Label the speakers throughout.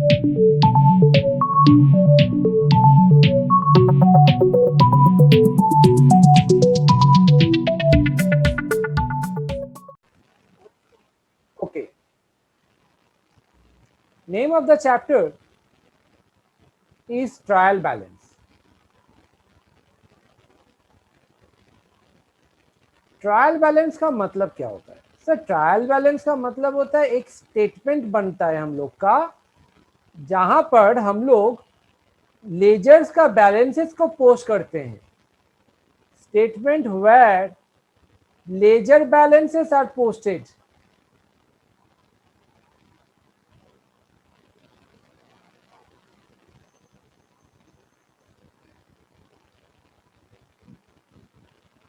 Speaker 1: Okay. Name of the chapter is trial balance. Trial balance का मतलब क्या होता है सर? ट्रायल बैलेंस का मतलब होता है एक स्टेटमेंट बनता है हम लोग का, जहां पर हम लोग लेजर्स का बैलेंसेस को पोस्ट करते हैं. Statement where ledger balances are posted.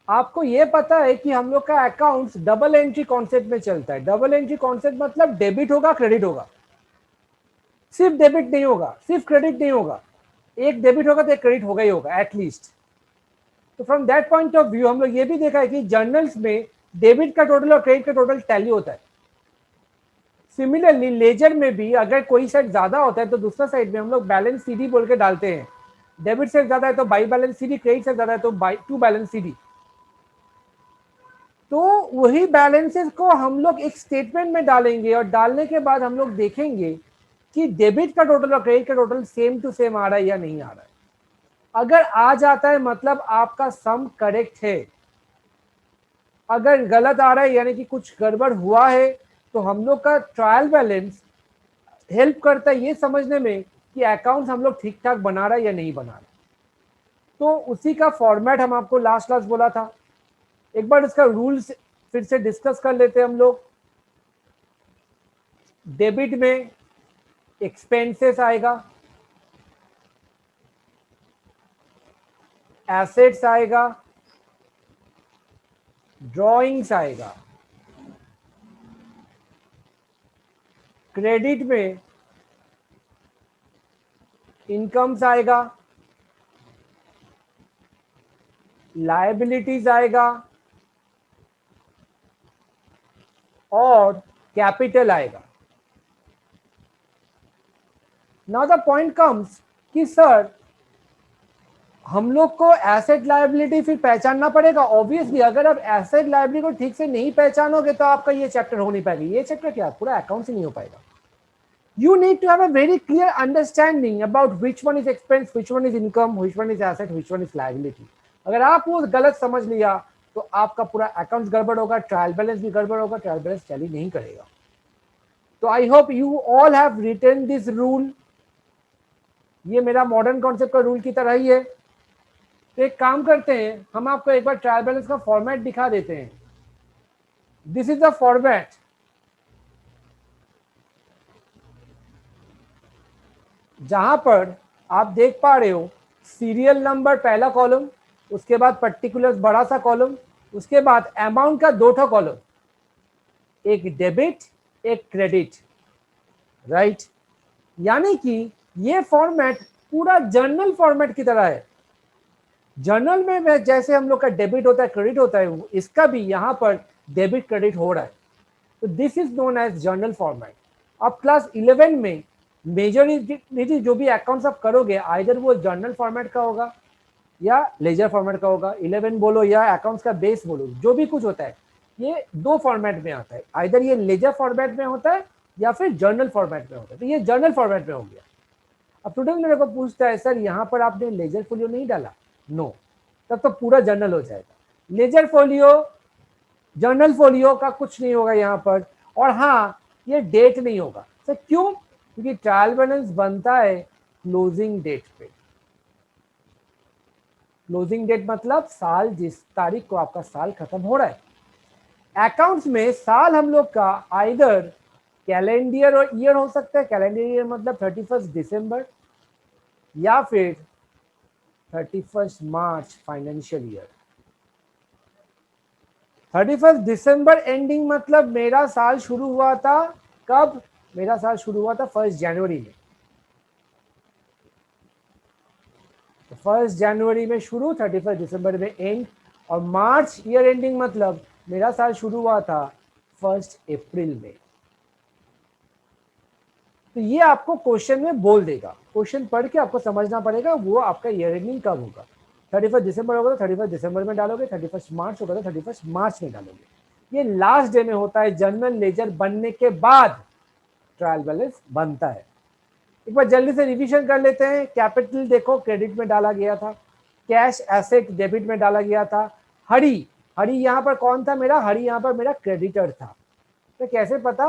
Speaker 1: आपको ये पता है कि हम लोग का अकाउंट्स डबल एंट्री कॉन्सेप्ट में चलता है. डबल एंट्री कॉन्सेप्ट मतलब डेबिट होगा क्रेडिट होगा. सिर्फ डेबिट नहीं होगा, सिर्फ क्रेडिट नहीं होगा. एक डेबिट होगा तो एक क्रेडिट होगा ही होगा एटलीस्ट. तो from that point of view हम लोग ये भी देखा है कि जर्नल्स में डेबिट का टोटल और क्रेडिट का टोटल टैली होता है. सिमिलरली लेजर में भी अगर कोई साइड ज्यादा होता है तो दूसरा साइड में हम लोग बैलेंस सीडी बोल के डालते हैं. डेबिट से ज्यादा है तो बाई बैलेंस सीडी, क्रेडिट से ज्यादा है तो बाई टू बैलेंस सीडी. तो वही बैलेंसेस को हम लोग एक स्टेटमेंट में डालेंगे और डालने के बाद हम लोग देखेंगे कि डेबिट का टोटल और क्रेडिट का टोटल सेम टू सेम आ रहा है या नहीं आ रहा है. अगर आ जाता है मतलब आपका सम करेक्ट है. अगर गलत आ रहा है यानी कि कुछ गड़बड़ हुआ है, तो हम लोग का ट्रायल बैलेंस हेल्प करता है ये समझने में कि अकाउंट्स हम लोग ठीक ठाक बना रहा है या नहीं बना रहा. तो उसी का फॉर्मेट हम आपको लास्ट क्लास बोला था. एक बार इसका रूल्स फिर से डिस्कस कर लेते हैं हम लोग. डेबिट में एक्सपेंसेस आएगा, एसेट्स आएगा, ड्रॉइंग्स आएगा. क्रेडिट में इनकम्स आएगा, लायबिलिटीज आएगा और कैपिटल आएगा. नाउ द पॉइंट कम्स कि सर हम लोग को एसेट लायबिलिटी फिर पहचानना पड़ेगा. ऑब्वियसली अगर आप एसेट लायबिलिटी को ठीक से नहीं पहचानोगे तो आपका ये चैप्टर हो नहीं पाएगा. ये चैप्टर क्या पूरा अकाउंट से नहीं हो पाएगा. You need to have a very clear understanding about which one is expense, which one is income, which one is asset, which one is liability. अगर आप वो गलत समझ लिया तो आपका पूरा अकाउंट गड़बड़ होगा, ट्रायल बैलेंस भी गड़बड़ होगा, ट्रायल बैलेंस टैली नहीं करेगा. तो I hope you all have written this rule. ये मेरा मॉडर्न कॉन्सेप्ट का रूल की तरह ही है. तो एक काम करते हैं, हम आपको एक बार ट्रायल बैलेंस का फॉर्मेट दिखा देते हैं. This is the format. जहां पर आप देख पा रहे हो सीरियल नंबर पहला कॉलम, उसके बाद पर्टिकुलर्स बड़ा सा कॉलम, उसके बाद अमाउंट का दो ठो कॉलम, एक डेबिट एक क्रेडिट. राइट. यानी कि ये फॉर्मेट पूरा जर्नल फॉर्मेट की तरह है. जर्नल में जैसे हम लोग का डेबिट होता है क्रेडिट होता है, इसका भी यहाँ पर डेबिट क्रेडिट हो रहा है. तो this is known as journal format. अब क्लास 11 में मेजॉरिटी जो भी अकाउंट्स आप करोगे आइदर वो जर्नल फॉर्मेट का होगा या लेजर फॉर्मेट का होगा. 11 बोलो या अकाउंट्स का बेस बोलो, जो भी कुछ होता है ये दो फॉर्मेट में आता है. आइदर ये लेजर फॉर्मेट में होता है या फिर जर्नल फॉर्मेट में होता है. तो ये जर्नल फॉर्मेट में हो गया. अब स्टूडेंट मेरे को पूछता है सर यहाँ पर आपने लेजर फोलियो नहीं डाला. नो, तब तो पूरा जर्नल हो जाएगा. लेजर फोलियो जर्नल फोलियो का कुछ नहीं होगा यहाँ पर. और हाँ, ये डेट नहीं होगा. सर क्यों? क्योंकि ट्रायल बैलेंस बनता है क्लोजिंग डेट पे. क्लोजिंग डेट मतलब साल जिस तारीख को आपका साल खत्म हो रहा है. अकाउंट्स में साल हम लोग का आइदर कैलेंडर और ईयर हो सकता है. कैलेंडर ईयर मतलब 31 दिसंबर या फिर 31 मार्च फाइनेंशियल ईयर. 31 दिसंबर एंडिंग मतलब मेरा साल शुरू हुआ था कब? मेरा साल शुरू हुआ था 1 जनवरी में. 1 जनवरी में शुरू, 31 दिसंबर में एंड. और मार्च ईयर एंडिंग मतलब मेरा साल शुरू हुआ था 1 अप्रैल में. तो ये आपको क्वेश्चन में बोल देगा, क्वेश्चन पढ़ के आपको समझना पड़ेगा वो आपका ईयर एंडिंग कब होगा। 31 दिसंबर होगा तो 31 दिसंबर में डालोगे, 31 मार्च होगा तो 31 मार्च में डालोगे। ये लास्ट डे में होता है, जनरल लेजर बनने के बाद ट्रायल बैलेंस बनता है। एक बार जल्दी से रिवीजन कर लेते हैं। कैपिटल देखो क्रेडिट में डाला गया था, कैश एसेट डेबिट में डाला गया था। हरी, हरी यहाँ पर कौन था मेरा, हरी यहाँ पर मेरा क्रेडिटर था। तो कैसे पता,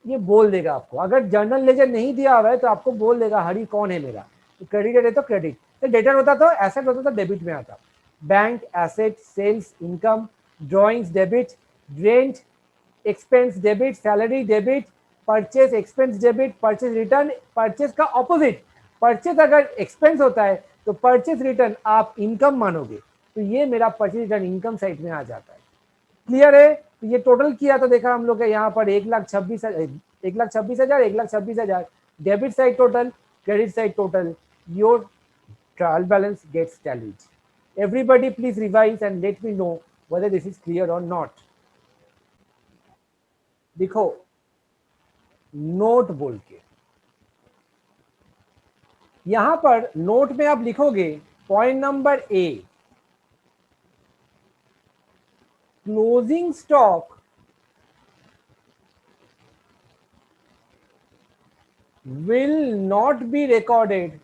Speaker 1: ये बोल देगा आपको। अगर जर्नल लेजर नहीं दिया हुआ है तो आपको बोल देगा हरी कौन है मेरा, तो क्रेडिटर है तो क्रेडिट, तो डेटर होता तो एसेट होता तो डेबिट में आता। Bank asset, sales income, drawings debit, rent expense debit, salary debit, purchase expense debit, purchase return, purchase का ऑपोजिट, परचेज अगर एक्सपेंस होता है तो परचेज रिटर्न आप इनकम मानोगे, तो ये मेरा परचेज रिटर्न इनकम साइड में आ जाता है। क्लियर है। तो ये टोटल किया तो देखा हम लोग के यहाँ पर 1,26,000, 1,26,000, 1,26,000 debit side total, credit side total, your trial balance gets tallied. Everybody please revise and let me know whether this is clear or not. देखो नोट बोल के यहां पर नोट में आप लिखोगे point number A, closing stock will not be recorded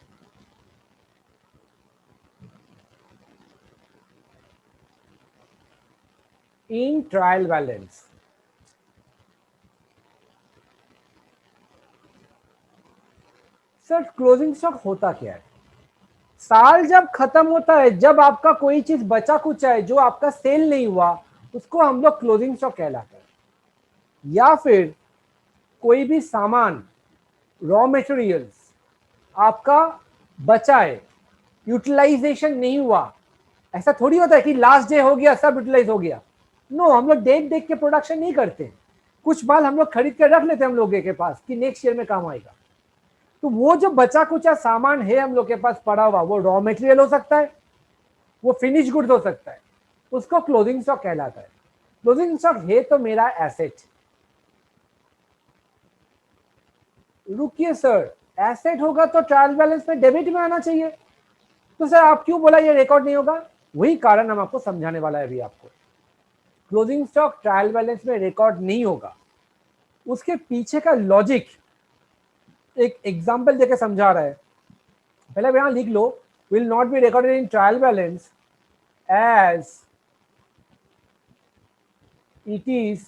Speaker 1: in trial balance. Sir closing stock होता क्या है? साल जब खत्म होता है, जब आपका कोई चीज बचा कुछ है जो आपका सेल नहीं हुआ, उसको हम लोग क्लोजिंग स्टॉक कहलाता है। या फिर कोई भी सामान, रॉ मटेरियल्स आपका बचा है, यूटिलाइजेशन नहीं हुआ, ऐसा थोड़ी होता है कि लास्ट डे हो गया सब यूटिलाइज हो गया। नो, हम लोग डेट देख के प्रोडक्शन नहीं करते। कुछ माल हम लोग खरीद कर रख लेते हैं हम लोगों के पास कि नेक्स्ट ईयर में काम आएगा। तो वो जो बचा कुचा सामान है हम लोग के पास पड़ा हुआ, वो रॉ मटेरियल हो सकता है, वो फिनिश गुड्स हो सकता है, उसको क्लोजिंग स्टॉक कहलाता है। क्लोजिंग स्टॉक है तो मेरा एसेट। रुकिए सर, एसेट होगा तो ट्रायल बैलेंस में डेबिट में आना चाहिए, तो सर आप क्यों बोला ये रिकॉर्ड नहीं होगा? वही कारण हम आपको समझाने वाला है अभी आपको। क्लोजिंग स्टॉक ट्रायल बैलेंस में रिकॉर्ड नहीं होगा, उसके पीछे का लॉजिक एक एग्जांपल देके समझा रहा है। पहले यहां लिख लो, will not be recorded in trial balance as it is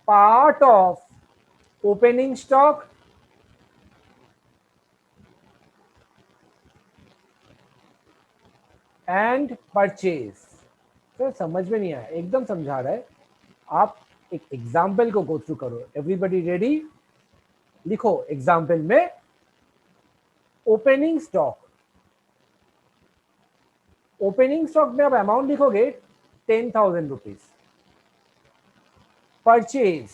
Speaker 1: part of opening stock and purchase। तो समझ में नहीं आया, एकदम समझा रहा है। आप एक एग्जाम्पल को गो थ्रू करो। Everybody ready? लिखो एग्जाम्पल में ओपनिंग स्टॉक, ओपनिंग स्टॉक में आप अमाउंट लिखोगे 10,000 रुपीज। परचेज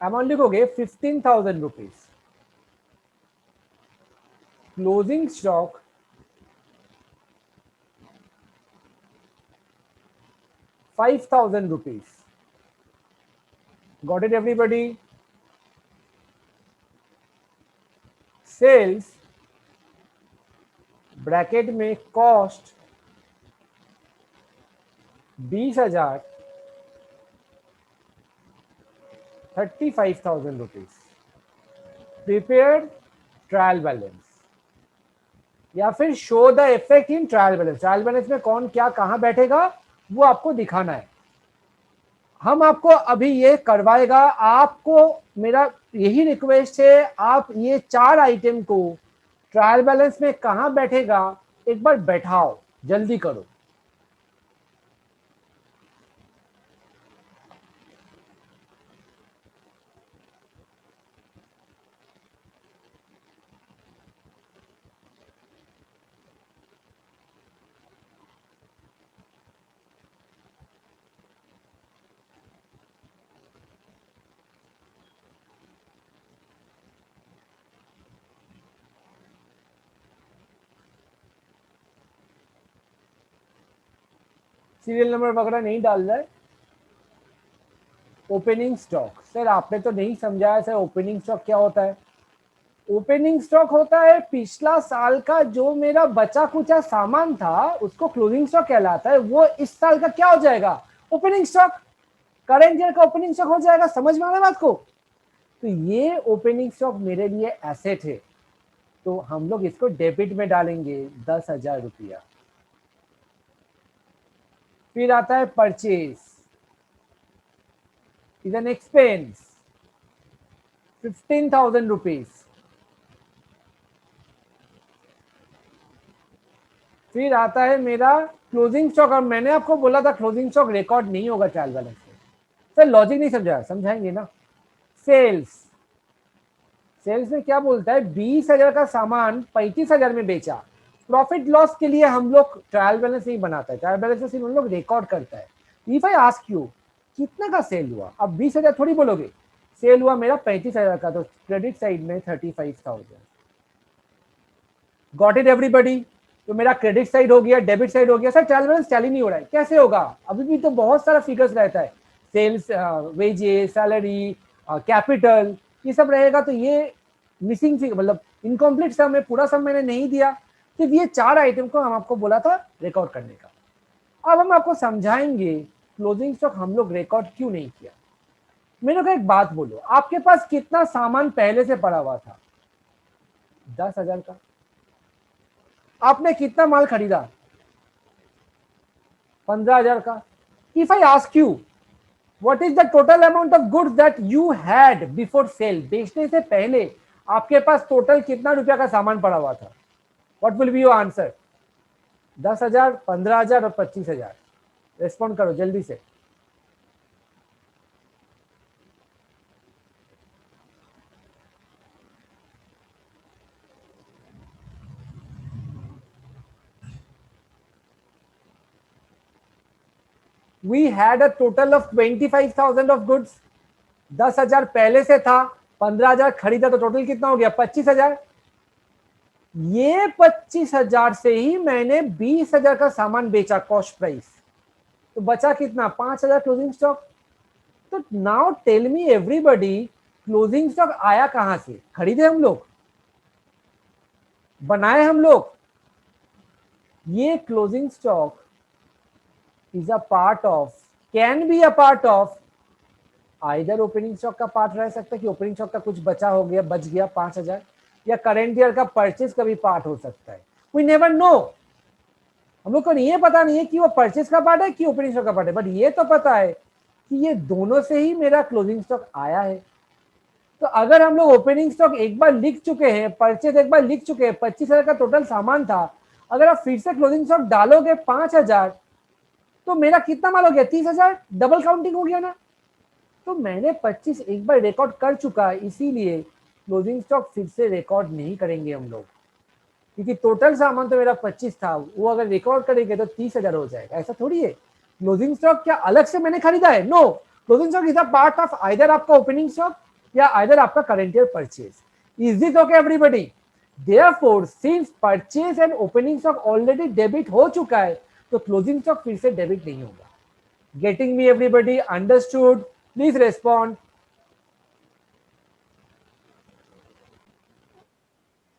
Speaker 1: अमाउंट लिखोगे 15,000 rupees. Closing stock 5,000 rupees. Got it everybody? Sales bracket में cost 20,000, 35,000 rupees. Prepared trial balance या फिर show the effect in trial balance. Trial balance में कौन क्या कहां बैठेगा वो आपको दिखाना है। हम आपको अभी ये करवाएगा। आपको मेरा यही रिक्वेस्ट है, आप ये 4 आइटम को ट्रायल बैलेंस में कहां बैठेगा एक बार बैठाओ, जल्दी करो। सीरियल नंबर वगैरह नहीं डाल रहा है ओपनिंग स्टॉक। सर आपने तो नहीं समझाया सर, ओपनिंग स्टॉक क्या होता है? ओपनिंग स्टॉक होता है पिछला साल का जो मेरा बचा कुचा सामान था उसको क्लोजिंग स्टॉक कहलाता है, वो इस साल का क्या हो जाएगा? Opening stock. करंट ईयर का ओपनिंग स्टॉक हो जाएगा। समझ में आ रहा है बात को? तो ये ओपनिंग स्टॉक मेरे लिए एसेट है, तो हम लोग इसको डेबिट में डालेंगे 10,000 रुपया। फिर आता है purchase, is an expense 15,000 rupees. फिर आता है मेरा क्लोजिंग स्टॉक, और मैंने आपको बोला था क्लोजिंग स्टॉक रिकॉर्ड नहीं होगा ट्रायल बैलेंस में। सर लॉजिक नहीं समझा, समझाएंगे ना। सेल्स, सेल्स में क्या बोलता है? 20,000 का सामान 35,000 में बेचा। प्रॉफिट लॉस के लिए हम लोग ट्रायल बैलेंस नहीं बनाता है, ट्रायल बैलेंस में सिर्फ हम लोग रिकॉर्ड करता है। इफ आई आस्क यू कितना का सेल हुआ, अब 20,000 थोड़ी बोलोगे। सेल हुआ मेरा 35,000 का, तो क्रेडिट साइड में 35,000। Got it everybody? तो मेरा क्रेडिट साइड हो गया, डेबिट साइड हो गया। सर ट्रायल बैलेंस टैली नहीं हो रहा है, कैसे होगा? अभी भी तो बहुत सारा फिगर्स रहता है, सेल्स, वेजेस, सैलरी, कैपिटल, ये सब रहेगा। तो ये मिसिंग फिगर, मतलब इनकम्प्लीट सम है, पूरा सम मैंने नहीं दिया। सिर्फ ये 4 आइटम को हम आपको बोला था रिकॉर्ड करने का। अब हम आपको समझाएंगे क्लोजिंग स्टॉक हम लोग रिकॉर्ड क्यों नहीं किया। मेरे को एक बात बोलो, आपके पास कितना सामान पहले से पड़ा हुआ था? 10,000 का। आपने कितना माल खरीदा? 15,000 का। If I ask you what is the total amount of goods that you had before sale, बेचने से पहले आपके पास टोटल कितना रुपया का सामान पड़ा हुआ था? What will be your answer? 10,000, 15,000 और 25,000। रेस्पॉन्ड करो जल्दी से। We had a total of 25,000 of goods. 10,000 पहले से था, 15,000 खरीदा, तो टोटल कितना हो गया? 25,000। ये 25,000 से ही मैंने 20,000 का सामान बेचा कॉस्ट प्राइस, तो बचा कितना? 5,000 क्लोजिंग स्टॉक। तो now tell me everybody, closing stock आया कहां से? खरीदे हम लोग? बनाए हम लोग? ये closing stock is a part of, can be a part of, either opening stock का पार्ट रह सकता है कि ओपनिंग स्टॉक का कुछ बचा हो गया, बच गया 5,000, या करेंट ईयर का परचेज का भी पार्ट हो सकता है। We never know. हम लोग को ये पता नहीं है कि वो परचेज का पार्ट है कि ओपनिंग स्टॉक का पार्ट है, बट ये तो पता है कि ये दोनों से ही मेरा क्लोजिंग स्टॉक आया है। तो अगर हम लोग ओपनिंग स्टॉक एक बार लिख चुके हैं, परचेज एक बार लिख चुके हैं, 25,000 का टोटल सामान था, अगर आप फिर से क्लोजिंग स्टॉक डालोगे 5,000, तो मेरा कितना माल हो गया? 30,000। डबल काउंटिंग हो गया ना। तो मैंने 25 एक बार रिकॉर्ड कर चुका है, इसीलिए क्लोजिंग स्टॉक फिर से रिकॉर्ड नहीं करेंगे हम लोग, क्योंकि टोटल सामान तो मेरा 25 था, वो अगर रिकॉर्ड करेंगे तो 30,000 हो जाएगा। ऐसा थोड़ी है। क्लोजिंग स्टॉक क्या अलग से मैंने खरीदा है? No, closing stock is a part of either आपका ओपनिंग स्टॉक या आइदर आपका current year purchase. Is this okay everybody? Therefore since purchase and opening stock already debit हो चुका है, तो क्लोजिंग स्टॉक फिर से डेबिट नहीं होगा। Getting me everybody? Understood? Please respond.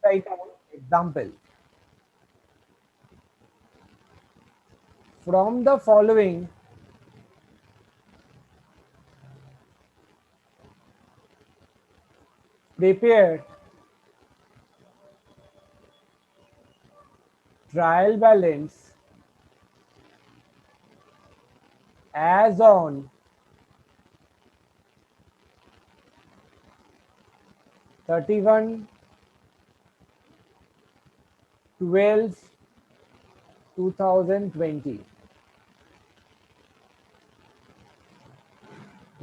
Speaker 1: Write down example. From the following, prepare trial balance as on 31/12/2020.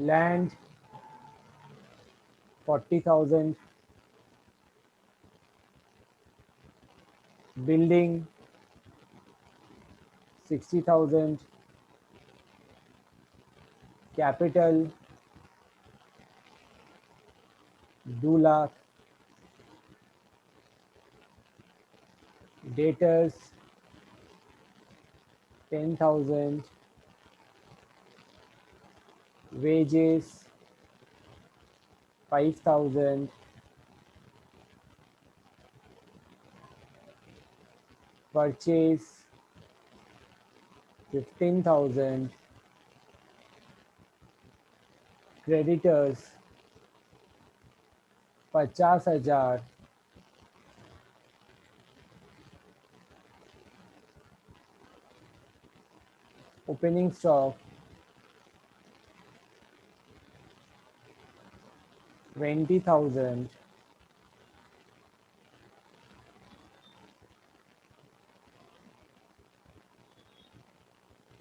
Speaker 1: Land 40,000, building 60,000, capital 2 lakh, debtors 10,000, wages 5,000, purchase 15,000, creditors 50,000, opening stock 20,000,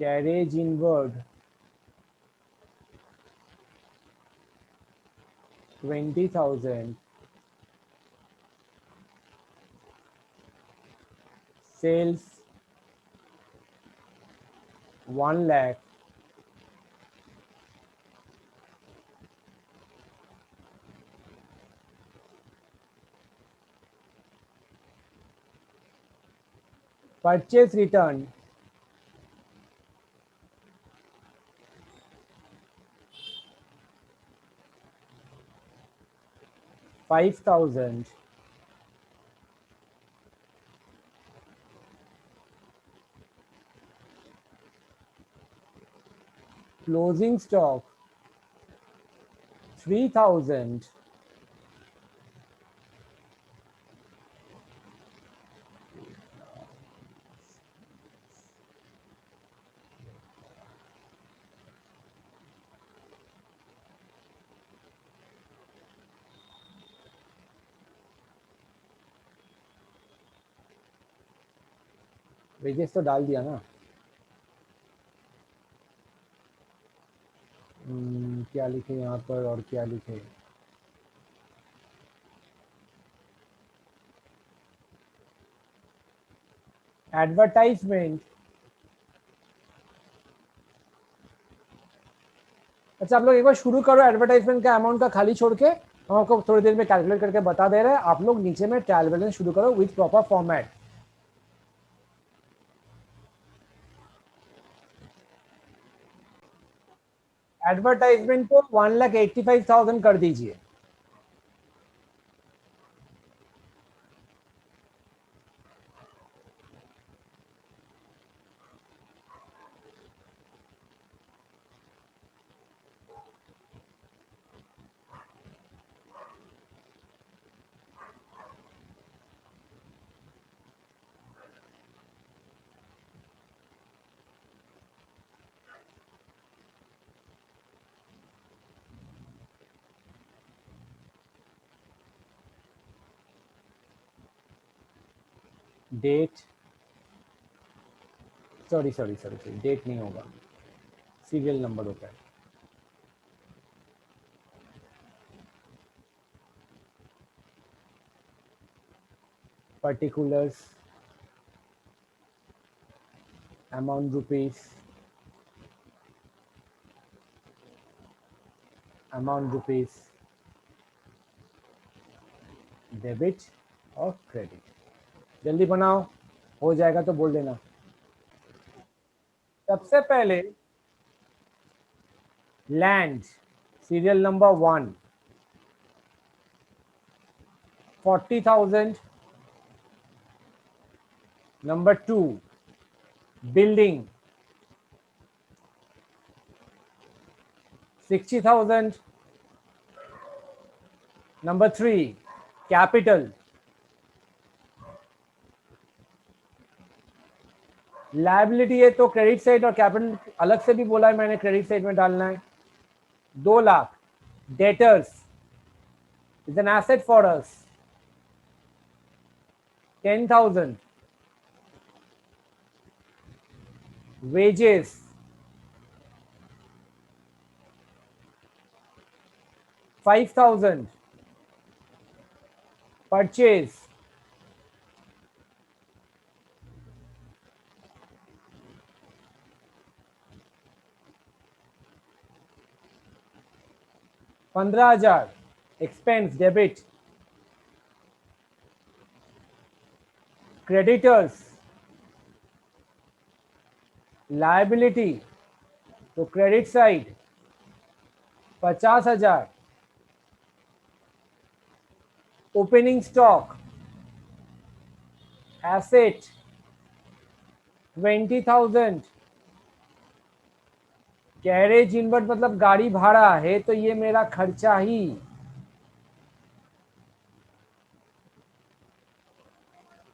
Speaker 1: carriage inward 20,000, sales 1 lakh, purchase return 5,000, closing stock 3,000, wages तो डाल दिया ना। क्या लिखे यहाँ पर और क्या लिखे, एडवर्टाइजमेंट। अच्छा आप लोग एक बार शुरू करो एडवर्टाइजमेंट का अमाउंट का खाली छोड़ के, हम आपको थोड़ी देर में कैलकुलेट करके बता दे रहे हैं। आप लोग नीचे में कैलकुलेशन शुरू करो विथ प्रॉपर फॉर्मेट। एडवर्टाइजमेंट को 1,85,000 कर दीजिए। Date, sorry sorry sorry, date नहीं होगा, सीरियल नंबर होता है। Particulars, amount rupees, amount rupees, debit और क्रेडिट। जल्दी बनाओ, हो जाएगा तो बोल देना। सबसे पहले land, serial number 1 40,000, number 2 building 60,000, number 3 capital, liability है तो क्रेडिट साइड और कैपिटल अलग से भी बोला है मैंने, क्रेडिट साइड में डालना है। 2 lakh debtors is an asset for us. 10,000 wages, 5,000 purchase, 15,000 expense debit, creditors liability तो credit side 50,000 opening stock asset 20,000 carriage inward मतलब गाड़ी भाड़ा है, तो ये मेरा खर्चा ही।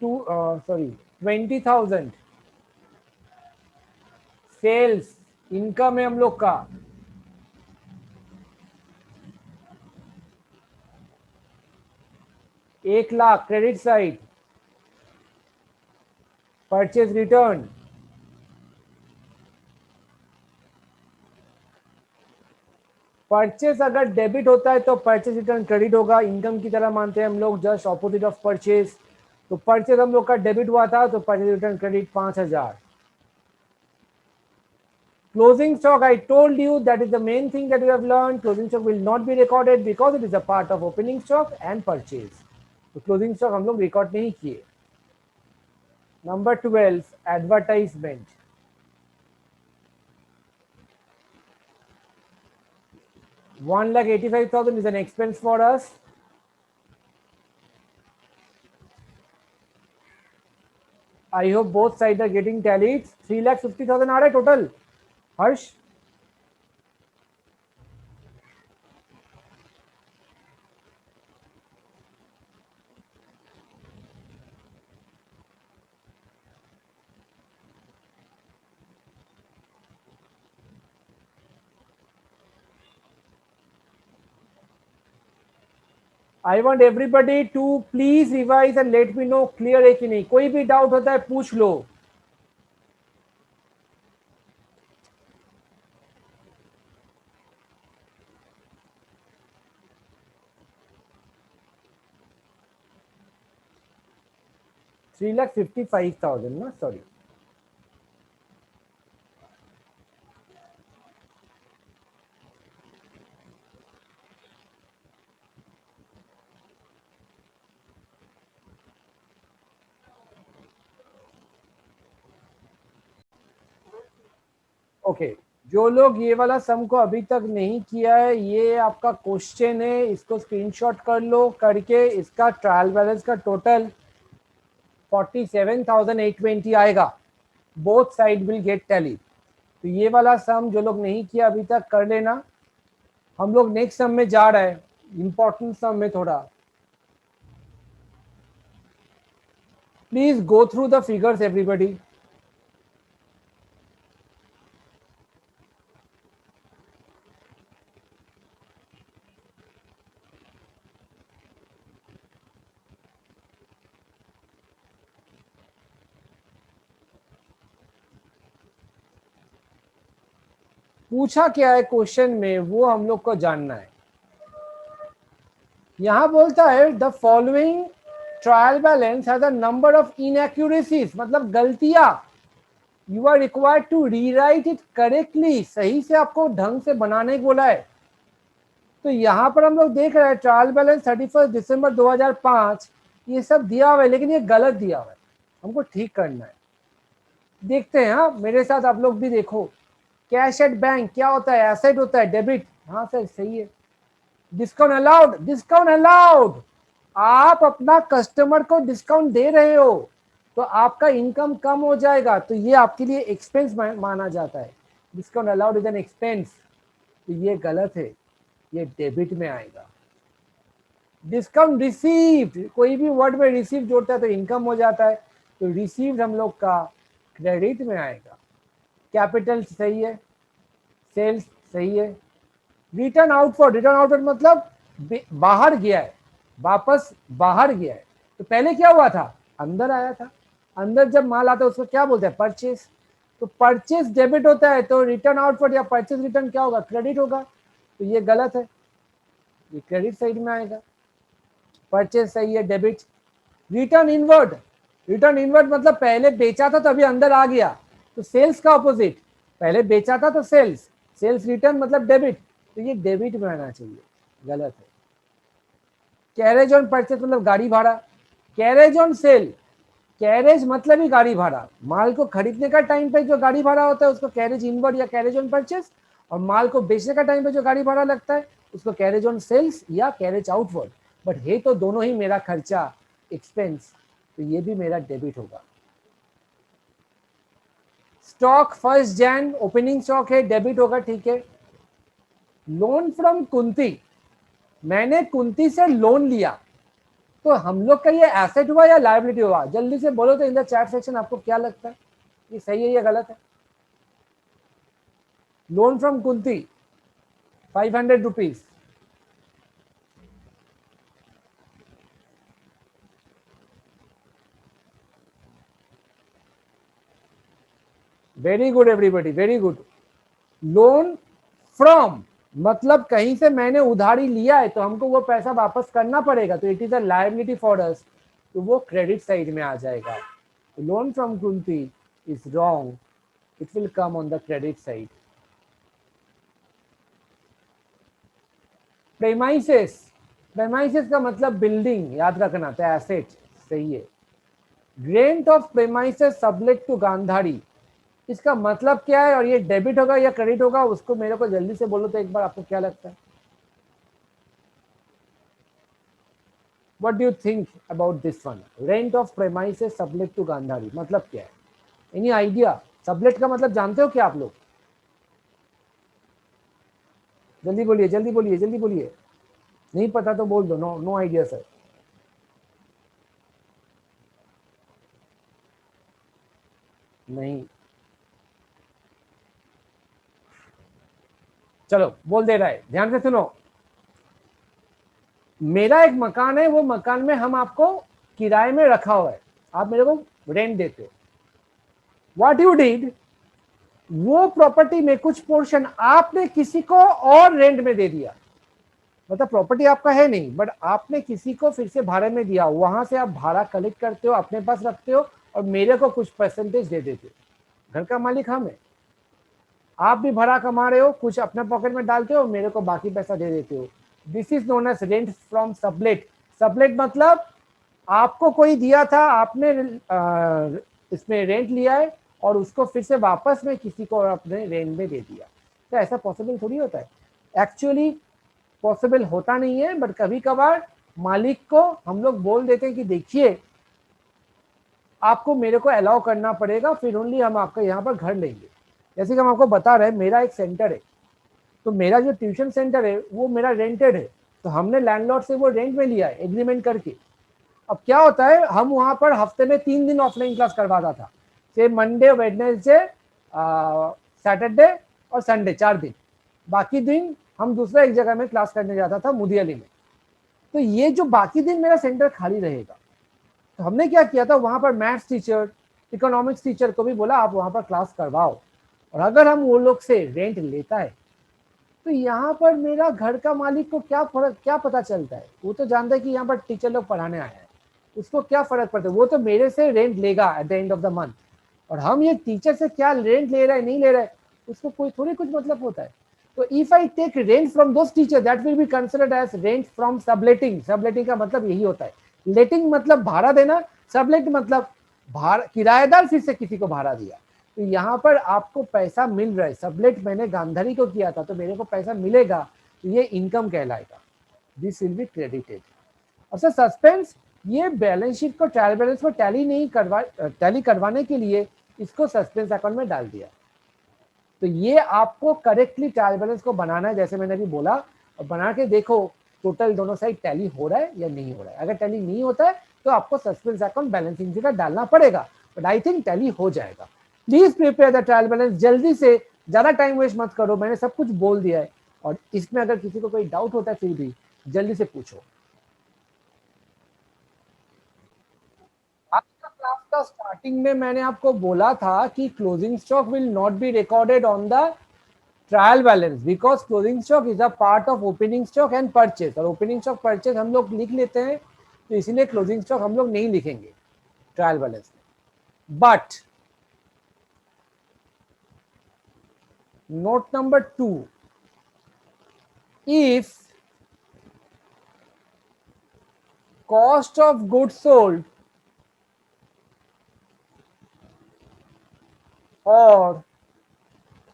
Speaker 1: सॉरी 20,000 सेल्स इनकम है हम लोग का। 1,00,000 credit side purchase return. Purchase अगर डेबिट होता है तो परचेज रिटर्न क्रेडिट होगा, इनकम की तरह मानते हैं हम लोग, जस्ट ऑपोजिट ऑफ परचेज। तो परचेज हम लोग का डेबिट हुआ था तो purchase return credit 5,000। Closing stock, I told you that is the main thing that we have learned. Closing stock will not be recorded because it is a part of opening stock and purchase. तो closing stock हम लोग record नहीं किए। Number 12, advertisement. 1,85,000 is an expense for us. I hope both sides are getting tallied. 3,50,000 आ रहा है total. Harsh I want everybody to please revise and let me know clear है कि नहीं। कोई भी डाउट होता है पूछ लो। $3,55,000 ना, सॉरी। ओके जो लोग ये वाला सम को अभी तक नहीं किया है, ये आपका क्वेश्चन है, इसको स्क्रीनशॉट कर लो। करके इसका ट्रायल बैलेंस का टोटल 47,820 आएगा। Both side will get tally. तो ये वाला सम जो लोग नहीं किया अभी तक कर लेना। हम लोग नेक्स्ट सम में जा रहे हैं, इंपॉर्टेंट सम में थोड़ा। Please go through the figures everybody. पूछा क्या है क्वेश्चन में वो हम लोग को जानना है। यहां बोलता है the following trial balance has a number of inaccuracies, मतलब गलतियां। You are required to rewrite it correctly, सही से आपको ढंग से बनाने को बोला है। तो यहाँ पर हम लोग देख रहे हैं ट्रायल बैलेंस 31 दिसंबर 2005, ये सब दिया हुआ है लेकिन ये गलत दिया हुआ है, हमको ठीक करना है। देखते हैं, हाँ मेरे साथ आप लोग भी देखो। कैश एट बैंक क्या होता है? एसेट होता है, डेबिट। हाँ सर सही है। Discount allowed, discount allowed. आप अपना कस्टमर को डिस्काउंट दे रहे हो तो आपका इनकम कम हो जाएगा, तो ये आपके लिए एक्सपेंस माना जाता है। Discount allowed is an expense, तो ये गलत है, ये डेबिट में आएगा। डिस्काउंट रिसीव्ड, कोई भी वर्ड में रिसीव जोड़ता है तो इनकम हो जाता है, तो रिसीव्ड हम लोग का क्रेडिट में आएगा। कैपिटल सही है, सेल्स सही है। रिटर्न आउटवर्ड, रिटर्न आउटवर्ड मतलब बाहर गया है, वापस बाहर गया है। तो पहले क्या हुआ था? अंदर आया था। अंदर जब माल आता है उसको क्या बोलते हैं? परचेस। तो परचेस डेबिट होता है तो रिटर्न आउटवर्ड या परचेस रिटर्न क्या होगा? क्रेडिट होगा। तो ये गलत है, ये क्रेडिट साइड में आएगा। परचेस सही है, debit. Return inward, return inward मतलब पहले बेचा था तो अभी अंदर आ गया, तो सेल्स का ऑपोजिट। पहले बेचा था तो सेल्स, सेल्स रिटर्न मतलब डेबिट, तो ये डेबिट में आना चाहिए, गलत है। कैरेज ऑन परचेज मतलब गाड़ी भाड़ा। कैरेज ऑन सेल, कैरेज मतलब ही गाड़ी भाड़ा। माल को खरीदने का टाइम पे जो गाड़ी भाड़ा होता है उसको कैरेज इनवर्ड या कैरेज ऑन परचेज, और माल को बेचने का टाइम पे जो गाड़ी भाड़ा लगता है उसको कैरेज ऑन सेल्स या कैरेज आउटवर्ड, बट है तो दोनों ही मेरा खर्चा, एक्सपेंस, तो ये भी मेरा डेबिट होगा। स्टॉक 1 जन ओपनिंग स्टॉक है, डेबिट होगा, ठीक है। लोन फ्रॉम कुंती, मैंने कुंती से लोन लिया, तो हम लोग का ये एसेट हुआ या लायबिलिटी हुआ? जल्दी से बोलो तो इन द चैट सेक्शन, आपको क्या लगता है, ये सही है या गलत है? Loan from Kunti 500 rupees, very good everybody, very good. Loan from मतलब कहीं से मैंने उधारी लिया है तो हमको वो पैसा वापस करना पड़ेगा, तो it is a liability for us, तो वो क्रेडिट साइड में आ जाएगा। Loan from Kunti is wrong, it will come on the credit side. Premises, premises का मतलब बिल्डिंग, याद रखना, तो एसेट, सही है। Grant of premises sublet to Gandhari, इसका मतलब क्या है और ये डेबिट होगा या क्रेडिट होगा, उसको मेरे को जल्दी से बोलो तो एक बार, आपको क्या लगता है? What do you think about this one? Rent of premises sublet to Gandhari मतलब क्या है? Any idea? सबलेट का मतलब जानते हो क्या आप लोग? जल्दी बोलिए, जल्दी बोलिए, जल्दी बोलिए। नहीं पता तो बोल दो, नो नो आइडिया सर। नहीं, चलो बोल दे रहा है, ध्यान से सुनो। मेरा एक मकान है, वो मकान में हम आपको किराए में रखा हुआ है, आप मेरे को रेंट देते हो। व्हाट यू डिड, वो प्रॉपर्टी में कुछ पोर्शन आपने किसी को और रेंट में दे दिया, मतलब प्रॉपर्टी आपका है नहीं, बट आपने किसी को फिर से भाड़े में दिया, वहां से आप भाड़ा कलेक्ट करते हो, अपने पास रखते हो और मेरे को कुछ परसेंटेज दे देते हो। घर का मालिक हम है, आप भी भाड़ा कमा रहे हो, कुछ अपने पॉकेट में डालते हो, मेरे को बाकी पैसा दे देते हो। This is known as rent from sublet. Sublet मतलब आपको कोई दिया था, आपने इसमें रेंट लिया है और उसको फिर से वापस में किसी को अपने रेंट में दे दिया। तो ऐसा पॉसिबल थोड़ी होता है, एक्चुअली पॉसिबल होता नहीं है, बट कभी कभार मालिक को हम लोग बोल देते हैं कि देखिए आपको मेरे को अलाउ करना पड़ेगा, फिर ओनली हम आपका यहाँ पर घर लेंगे। जैसे कि हम आपको बता रहे हैं, मेरा एक सेंटर है, तो मेरा जो ट्यूशन सेंटर है वो मेरा रेंटेड है, तो हमने लैंडलॉर्ड से वो रेंट में लिया है एग्रीमेंट करके। अब क्या होता है, हम वहां पर हफ्ते में 3 दिन ऑफलाइन क्लास करवाता था, से मंडे, वेडनेसडे, सैटरडे और संडे, 4 दिन। बाकी दिन हम दूसरा एक जगह में क्लास करने जाता था, मुदियाली में। तो ये जो बाकी दिन मेरा सेंटर खाली रहेगा, तो हमने क्या किया था, वहां पर मैथ्स टीचर, इकोनॉमिक्स टीचर को भी बोला आप वहां पर क्लास करवाओ, और अगर हम वो लोग से रेंट लेता है तो यहाँ पर मेरा घर का मालिक को क्या फर्क, क्या पता चलता है? वो तो जानता है कि यहाँ पर टीचर लोग पढ़ाने आए हैं, उसको क्या फर्क पड़ता है? वो तो मेरे से रेंट लेगा at the end of the month, और हम ये टीचर से क्या रेंट ले रहा है नहीं ले रहा है उसको कोई थोड़ी कुछ मतलब होता है। तो if I take rent from those teacher, that will be considered as rent from subletting. Subletting का मतलब यही होता है, लेटिंग मतलब भाड़ा देना, सबलेट मतलब भाड़ा, किराएदार फिर से किसी को भाड़ा दिया। तो यहाँ पर आपको पैसा मिल रहा है, सबलेट मैंने गांधारी को किया था तो मेरे को पैसा मिलेगा, तो ये इनकम कहलाएगा, दिस विल बी क्रेडिटेड। अब सर सस्पेंस, ये बैलेंस शीट को, ट्रायल बैलेंस को टैली करवाने के लिए इसको सस्पेंस अकाउंट में डाल दिया। तो ये आपको करेक्टली ट्रायल बैलेंस को बनाना है, जैसे मैंने अभी बोला, और बना के देखो टोटल दोनों साइड टैली हो रहा है या नहीं हो रहा है। अगर टैली नहीं होता है तो आपको सस्पेंस अकाउंट बैलेंसिंग शीट डालना पड़ेगा, बट आई थिंक टैली हो जाएगा। Please prepare the trial balance, जल्दी से, ज्यादा टाइम वेस्ट मत करो, मैंने सब कुछ बोल दिया है, और इसमें अगर किसी को कोई डाउट होता है फिर भी जल्दी से पूछो। आपका क्लास का स्टार्टिंग में मैंने आपको बोला था कि closing stock will not be recorded on the trial balance, because closing stock is a part of opening stock and purchase, और ओपनिंग स्टॉक परचेज हम लोग लिख लेते हैं, तो इसीलिए क्लोजिंग स्टॉक हम लोग नहीं लिखेंगे ट्रायल बैलेंस में। But note number 2, if cost of goods sold or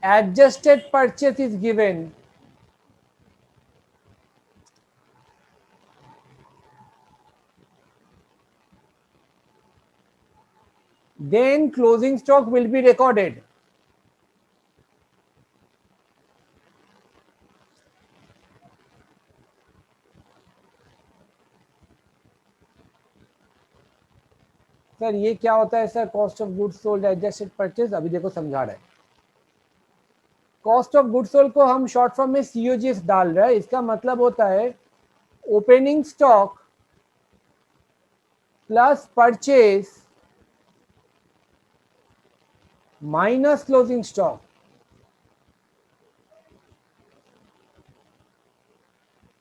Speaker 1: adjusted purchase is given, then closing stock will be recorded. Sir ये क्या होता है sir, cost of goods sold adjusted purchase? अभी देखो समझा रहा है। कॉस्ट ऑफ गुड्स सोल्ड को हम शॉर्ट फॉर्म में सीओजीएस डाल रहे हैं। इसका मतलब होता है opening stock plus purchase minus closing stock.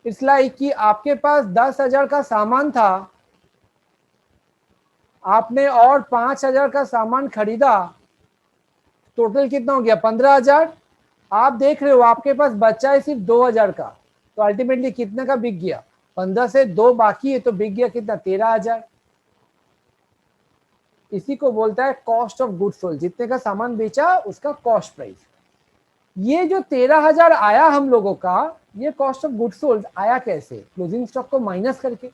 Speaker 1: It's like कि आपके पास 10,000 का सामान था, आपने और 5,000 का सामान खरीदा, टोटल कितना हो गया? 15,000। आप देख रहे हो आपके पास बचा है सिर्फ 2,000 का, तो अल्टीमेटली कितने का बिक गया? 15 से 2 बाकी है, तो बिक गया कितना? 13,000। इसी को बोलता है कॉस्ट ऑफ गुड्स सोल्ड, जितने का सामान बेचा उसका कॉस्ट प्राइस। ये जो 13,000 आया हम लोगों का, ये कॉस्ट ऑफ गुड्स सोल्ड आया कैसे? क्लोजिंग स्टॉक को माइनस करके।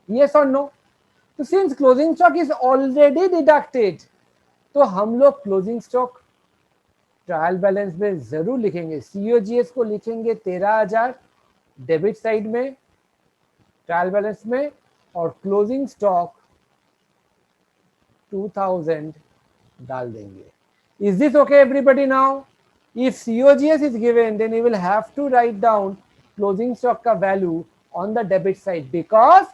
Speaker 1: यस और नो? तो since closing stock is already deducted, तो हम लोग क्लोजिंग स्टॉक ट्रायल बैलेंस में जरूर लिखेंगे। सीओजीएस को लिखेंगे 13,000 डेबिट साइड में ट्रायल बैलेंस में, और क्लोजिंग स्टॉक 2,000 डाल देंगे। Is this okay everybody now? If COGS is given, then you will have to write down closing stock का value on the debit side, because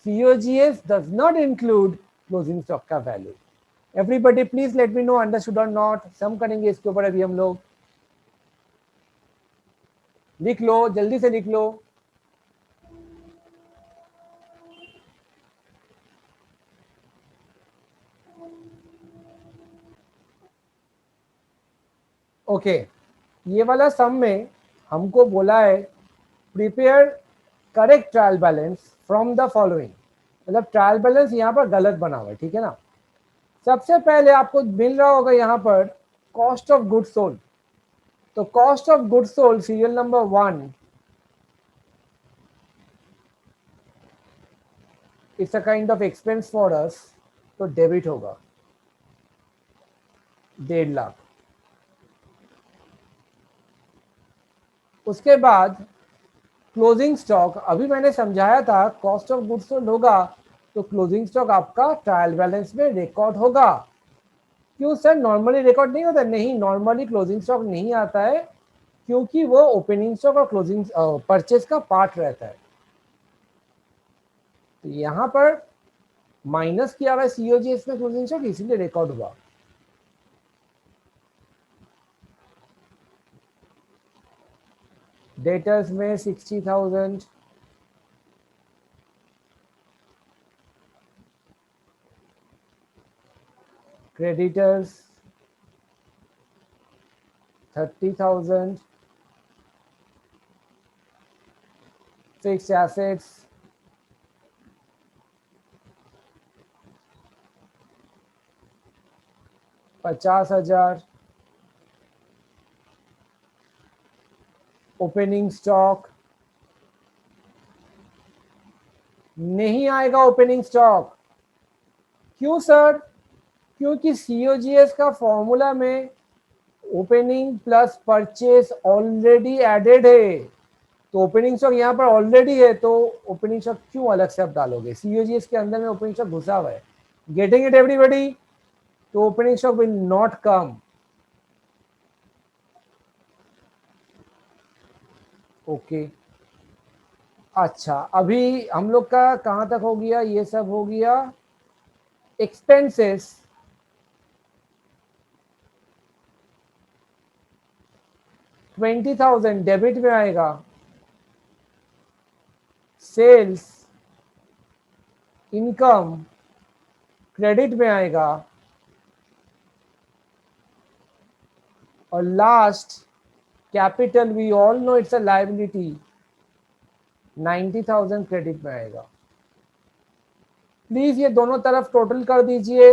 Speaker 1: COGS does not include closing stock का value. Everybody please let me know understood or not. सम करेंगे इसके ऊपर अभी हम लोग। लिख लो, जल्दी से लिख लो। ओके, ये वाला सम में हमको बोला है prepare correct trial balance from the following. मतलब ट्रायल बैलेंस यहाँ पर गलत बना हुआ है, ठीक है ना। सबसे पहले आपको मिल रहा होगा यहाँ पर कॉस्ट ऑफ गुड्स सोल्ड। तो cost of goods sold serial number 1 it's a kind of expense for us, तो डेबिट होगा 1.5 लाख। उसके बाद क्लोजिंग स्टॉक, अभी मैंने समझाया था कॉस्ट ऑफ गुड्स सोल्ड होगा तो क्लोजिंग स्टॉक आपका ट्रायल बैलेंस में रिकॉर्ड होगा। क्यों सर, नॉर्मली रिकॉर्ड नहीं होता? नहीं, नॉर्मली क्लोजिंग स्टॉक नहीं आता है, क्योंकि वो ओपनिंग स्टॉक और क्लोजिंग परचेज का पार्ट रहता है। तो यहाँ पर माइनस किया हुआ है सीओजीएस में क्लोजिंग स्टॉक, इसीलिए रिकॉर्ड हुआ। डेटर्स में 60,000, creditors 30,000, fixed assets 50,000, opening stock नहीं आएगा। ओपनिंग स्टॉक क्यों सर? क्योंकि सीओजीएस का फॉर्मूला में opening plus purchase already added है, तो ओपनिंग स्टॉक यहाँ पर ऑलरेडी है, तो ओपनिंग स्टॉक क्यों अलग से आप डालोगे? सीओजीएस के अंदर में ओपनिंग स्टॉक घुसा हुआ है। Getting it everybody? तो opening stock will not come. Okay, अच्छा अभी हम लोग का कहाँ तक हो गया? ये सब हो गया एक्सपेंसेस। $20,000 डेबिट में आएगा, सेल्स इनकम क्रेडिट में आएगा, और last capital, we all know it's a liability, 90,000 credit में आएगा। प्लीज ये दोनों तरफ टोटल कर दीजिए।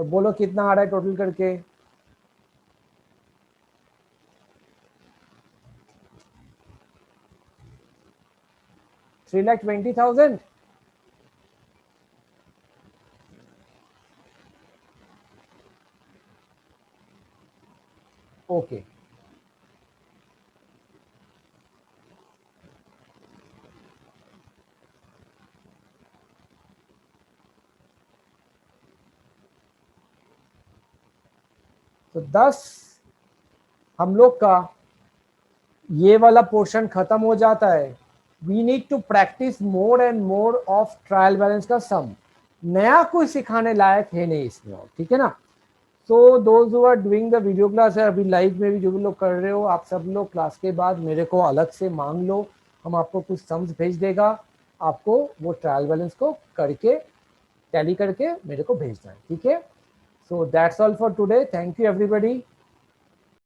Speaker 1: और बोलो कितना आ रहा है टोटल करके। $3,20,000। ओके, तो 10 हम लोग का ये वाला पोर्शन खत्म हो जाता है। We need to practice more and more of trial balance का सम। नया कोई सिखाने लायक है नहीं इसमें और, ठीक है ना। So those who are doing the video class है, अभी लाइव में भी जो भी लोग कर रहे हो, आप सब लोग क्लास के बाद मेरे को अलग से मांग लो, हम आपको कुछ सम्स भेज देगा, आपको वो ट्रायल बैलेंस को करके टैली करके मेरे को भेजना है, ठीक है। So that's all for today, thank you everybody.